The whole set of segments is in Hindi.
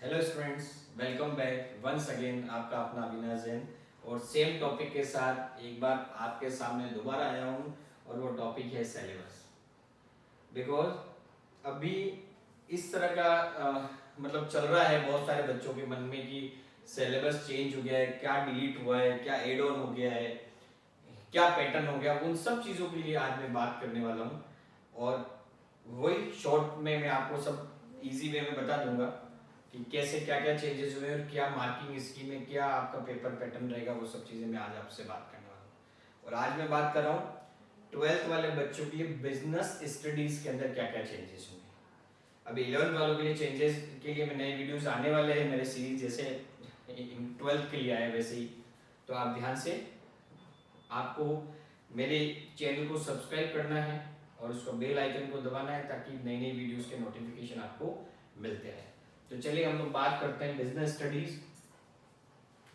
Hello students, welcome back once again. आपका अपना अविनाश जैन और सेम टॉपिक के साथ एक बार आपके सामने दोबारा आया हूँ और वो टॉपिक है सिलेबस। बिकॉज अभी इस तरह का मतलब चल रहा है बहुत सारे बच्चों के मन में कि सिलेबस चेंज हो गया है, क्या डिलीट हुआ है, क्या एड ऑन हो गया है, क्या पैटर्न हो गया। उन सब चीज़ों के लिए आज मैं बात करने वाला हूँ और वही शॉर्ट में मैं आपको सब इजी वे में बता दूंगा कि कैसे क्या क्या चेंजेस हुए और क्या मार्किंग स्कीम में क्या आपका पेपर पैटर्न रहेगा। वो सब चीज़ें मैं आज आपसे बात करने वाला हूँ। और आज मैं बात कर रहा हूँ 12th वाले बच्चों के लिए बिजनेस स्टडीज के अंदर क्या क्या चेंजेस होंगे। अभी 11th वालों के लिए चेंजेस के लिए मैं नए वीडियोस आने वाले हैं मेरे सीरीज, जैसे 12th के लिए आए वैसे ही। तो आप ध्यान से आपको मेरे चैनल को सब्सक्राइब करना है और उसको बेल आइकन को दबाना है ताकि नई नई वीडियोस के नोटिफिकेशन आपको मिलते हैं। तो चलिए हम लोग बात करते हैं बिजनेस स्टडीज।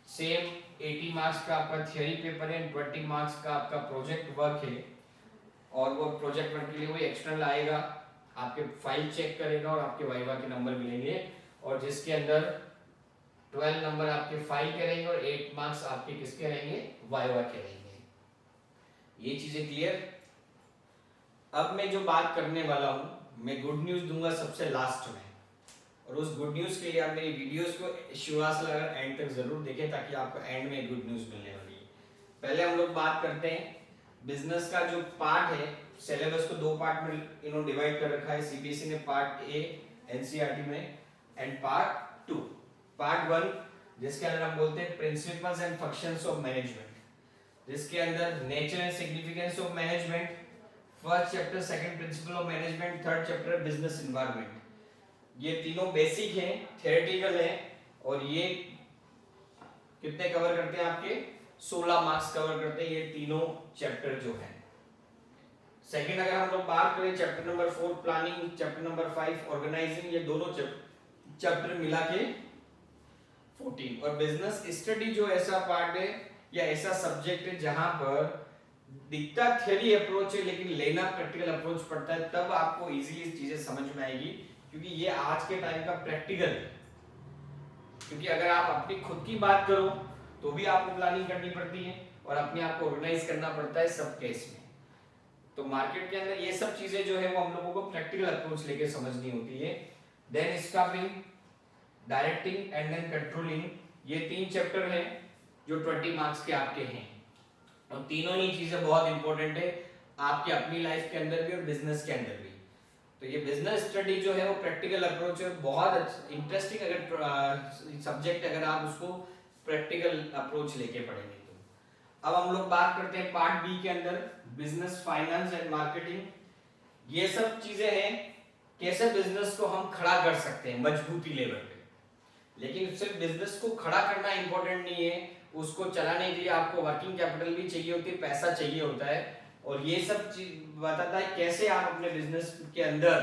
सेम 80 मार्क्स का आपका थियरी पेपर है, 20 मार्क्स का आपका प्रोजेक्ट वर्क है। और वो प्रोजेक्ट वर्क के लिए वही एक्सटर्नल आएगा, आपके फाइल चेक करेगा और आपके वाइवा के नंबर मिलेंगे और जिसके अंदर 12 नंबर आपके फाइल के रहेंगे और 8 मार्क्स आपके किसके रहेंगे, वाइवा के रहेंगे। ये चीजें क्लियर। अब मैं जो बात करने वाला हूं मैं गुड न्यूज दूंगा सबसे लास्ट में, और उस गुड न्यूज के लिए आप मेरी वीडियोस को शुरुआत से लेकर एंड तक जरूर देखें ताकि आपको एंड में गुड न्यूज मिलने वाली है। पहले हम लोग बात करते हैं बिजनेस का जो पार्ट है। सिलेबस को दो पार्ट में इन्होंने डिवाइड कर रखा है सीबीएसई ने, पार्ट ए एनसीईआरटी में एंड पार्ट 2। पार्ट 1 जिसके अंदर हम बोलते हैं principles and functions of management, जिसके अंदर nature and significance of management, first chapter second principle of management, third chapter business environment. ये तीनों बेसिक हैं, थियोरेटिकल हैं और ये कितने कवर करते हैं, आपके 16 मार्क्स कवर करते हैं ये तीनों चैप्टर जो हैं। सेकंड अगर हम लोग बात करें chapter number 4 planning, chapter number 5 organising, ये दोनों चैप्टर मिला के 14। और बिजनेस स्टडी जो ऐसा पार्ट है या ऐसा सब्जेक्ट है जहां पर दिखता थियरी अप्रोच है लेकिन लेना प्रैक्टिकल अप्रोच पड़ता है, तब आपको इजीली चीजें समझ में आएगी क्योंकि ये आज के टाइम का प्रैक्टिकल है। क्योंकि अगर आप अपनी खुद की बात करो तो भी आपको प्लानिंग करनी पड़ती है और अपने आप को ऑर्गेनाइज करना पड़ता है सब केस में। तो मार्केट के अंदर ये सब चीजें जो है वो हम लोगों को प्रैक्टिकल अप्रोच लेके समझनी होती है। Then staffing, directing and then controlling, ये 3 चैप्टर हैं जो 20 मार्क्स के आपके हैं और तीनों ही चीजें बहुत इंपॉर्टेंट है आपकी अपनी लाइफ के अंदर भी और बिजनेस के अंदर भी। तो ये बिजनेस स्टडी जो है वो प्रैक्टिकल अप्रोच है, बहुत इंटरेस्टिंग अगर सब्जेक्ट अगर आप उसको प्रैक्टिकल अप्रोच लेके पढ़ेंगे तो। अब हम लोग बात करते हैं पार्ट बी के अंदर बिजनेस फाइनेंस एंड मार्केटिंग। ये सब चीजें हैं कैसे बिजनेस को हम खड़ा कर सकते हैं मजबूती लेवल पे। लेकिन सिर्फ बिजनेस को खड़ा करना इंपॉर्टेंट नहीं है, उसको चलाने के लिए आपको वर्किंग कैपिटल भी चाहिए होती है, पैसा चाहिए होता है। और ये सब चीज बताता है कैसे आप अपने बिजनेस के अंदर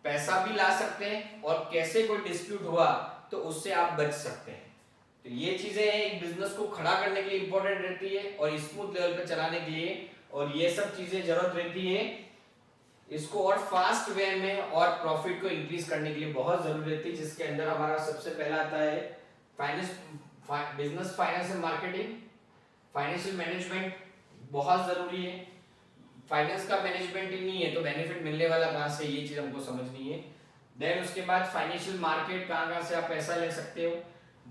पैसा भी ला सकते हैं और कैसे कोई डिस्प्यूट हुआ तो उससे आप बच सकते हैं। तो ये चीजें एक बिजनेस को खड़ा करने के लिए इंपॉर्टेंट रहती है और स्मूथ लेवल पे चलाने के लिए, और ये सब चीजें जरूरत रहती है इसको और फास्ट वे में और प्रॉफिट को इंक्रीज करने के लिए बहुत जरूरी रहती है। जिसके अंदर हमारा सबसे पहला आता है finance, business finance and marketing. Financial management बहुत जरूरी है, फाइनेंस का मैनेजमेंट ही नहीं है तो बेनिफिट मिलने वाला कहां से, ये चीज हमको समझनी है। देन उसके बाद फाइनेंशियल मार्केट, कहां से आप पैसा ले सकते हो।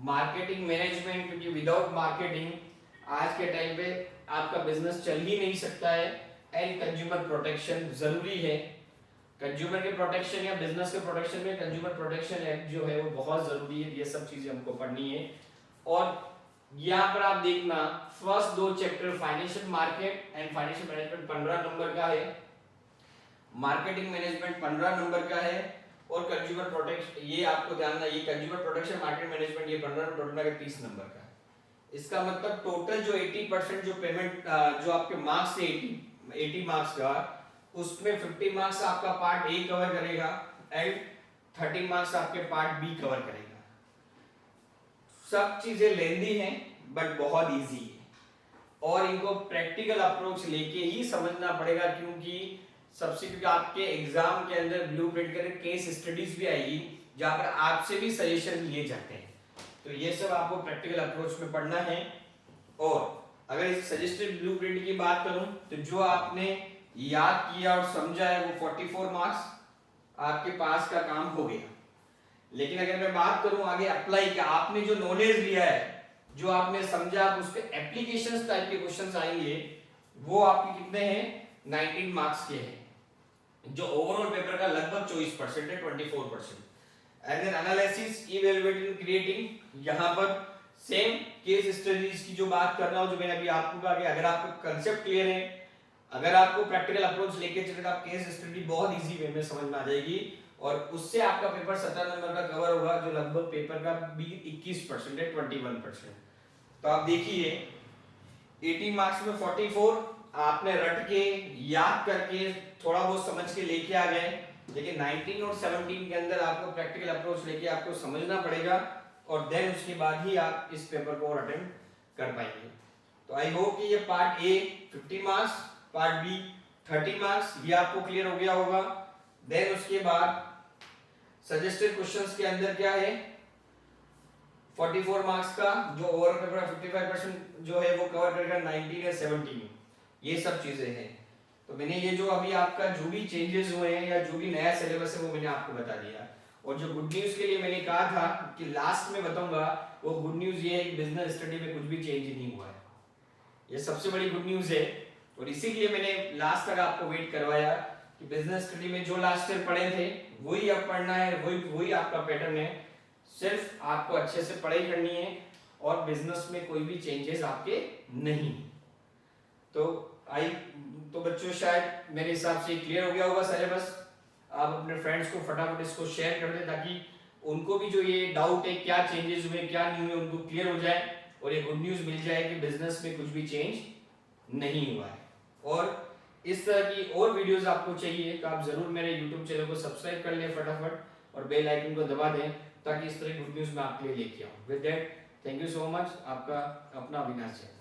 मार्केटिंग मैनेजमेंट, क्योंकि विदाउट मार्केटिंग आज के टाइम पे आपका बिजनेस चल ही नहीं सकता है। एंड कंज्यूमर प्रोटेक्शन जरूरी है। कंज्यूमर के प्रोटेक्शन या बिजनेस के प्रोटेक्शन में कंज्यूमर प्रोटेक्शन एक्ट जो है वो बहुत जरूरी है। ये सब चीजें हमको पढ़नी है। और यहाँ पर आप देखना first 2 chapter financial market and financial management 15 number का है, मार्केटिंग मैनेजमेंट 15 नंबर का है और कंज्यूमर प्रोटेक्शन, ये आपको ध्यान रखना, ये कंज्यूमर प्रोटेक्शन मार्केट मैनेजमेंट ये 15 टोटल का 30 नंबर का है। इसका मतलब टोटल जो 80% जो पेमेंट जो आपके मार्क्स से 80 मार्क्स का, उसमें 50 मार्क्स आपका पार्ट ए कवर करेगा एंड 30 मार्क्स आपके पार्ट बी कवर करेगा। सब चीजें लेंदी हैं बट बहुत इजी है और इनको प्रैक्टिकल अप्रोच लेके ही समझना पड़ेगा क्योंकि सबसे, क्योंकि आपके एग्जाम के अंदर ब्लूप्रिंट के केस स्टडीज भी आएगी जहां पर आपसे भी सजेशन लिए जाते हैं। तो ये सब आपको प्रैक्टिकल अप्रोच में पढ़ना है। और अगर इस सजेस्टेड ब्लूप्रिंट की बात करूं तो जो आपने याद किया और समझा है वो 44 मार्क्स आपके पास का काम हो गया। लेकिन अगर मैं बात करूं आगे अप्लाई का, आपने जो नॉलेज लिया है, जो आपने समझा, आप उस पे एप्लीकेशंस टाइप के क्वेश्चंस आएंगे, वो आपके कितने हैं 19 मार्क्स के हैं, जो ओवरऑल पेपर का लगभग 24% है, 24%। And then analysis, evaluating, creating, यहां पर सेम केस स्टडीज की जो बात कर रहा हूं, जो मैंने अभी आपको कहा कि अगर आपको कंसेप्ट क्लियर है, अगर आपको प्रैक्टिकल अप्रोच लेके चले तो आप केस स्टडी बहुत इजी वे में समझ में आ जाएगी और उससे आपका पेपर 17 नंबर का कवर होगा, जो लगभग पेपर का भी 21% है, 21%। तो आप देखिए 18 मार्क्स में 44 आपने रट के याद करके थोड़ा बहुत समझ के लेके आ गए, लेकिन 19 और 17 के अंदर आपको प्रैक्टिकल अप्रोच लेके आपको समझना पड़ेगा और देन उसके बाद ही आप इस पेपर को अटेम्प्ट कर पाएंगे। तो आई होप कि ये part A 15 marks, part B 30 marks, ये आपको क्लियर हो गया होगा। देन उसके बाद सजेस्टेड क्वेश्चंस के अंदर क्या है 44 मार्क्स का, जो ओवरऑल पेपर का 55% जो है वो कवर करेगा 19 या 17, ये सब चीजें हैं। तो मैंने ये जो अभी आपका जो भी चेंजेस हुए हैं या जो भी नया सिलेबस है वो मैंने आपको बता दिया। और जो गुड न्यूज के लिए मैंने कहा था कि लास्ट में बताऊंगा, वो गुड न्यूज ये है कि बिजनेस स्टडी में कुछ भी चेंज नहीं हुआ है, ये सबसे बड़ी गुड न्यूज है। और इसीलिए मैंने लास्ट तक आपको वेट करवाया कि बिजनेस स्टडी में जो लास्ट ईयर पढ़े थे वही अब पढ़ना है, वही आपका पैटर्न है, सिर्फ आपको अच्छे से पढ़ाई करनी है और बिजनेस में कोई भी चेंजेस आपके नहीं। तो बच्चों शायद मेरे हिसाब से क्लियर हो गया होगा सिलेबस। आप अपने फ्रेंड्स को फटाफट इसको शेयर कर दें ताकि उनको भी जो ये डाउट है क्या चेंजेस हुए क्या नहीं हुए उनको क्लियर हो जाए और ये गुड न्यूज मिल जाए कि बिजनेस में कुछ भी चेंज नहीं हुआ है। और इस तरह की और वीडियोस आपको चाहिए तो आप जरूर मेरे YouTube चैनल को सब्सक्राइब कर लें फटाफट और बेल आइकन को दबा दें ताकि इस तरह की गुड न्यूज मैं आपके लिए लेके आऊं। With that thank you so much, आपका अपना अविनाश है।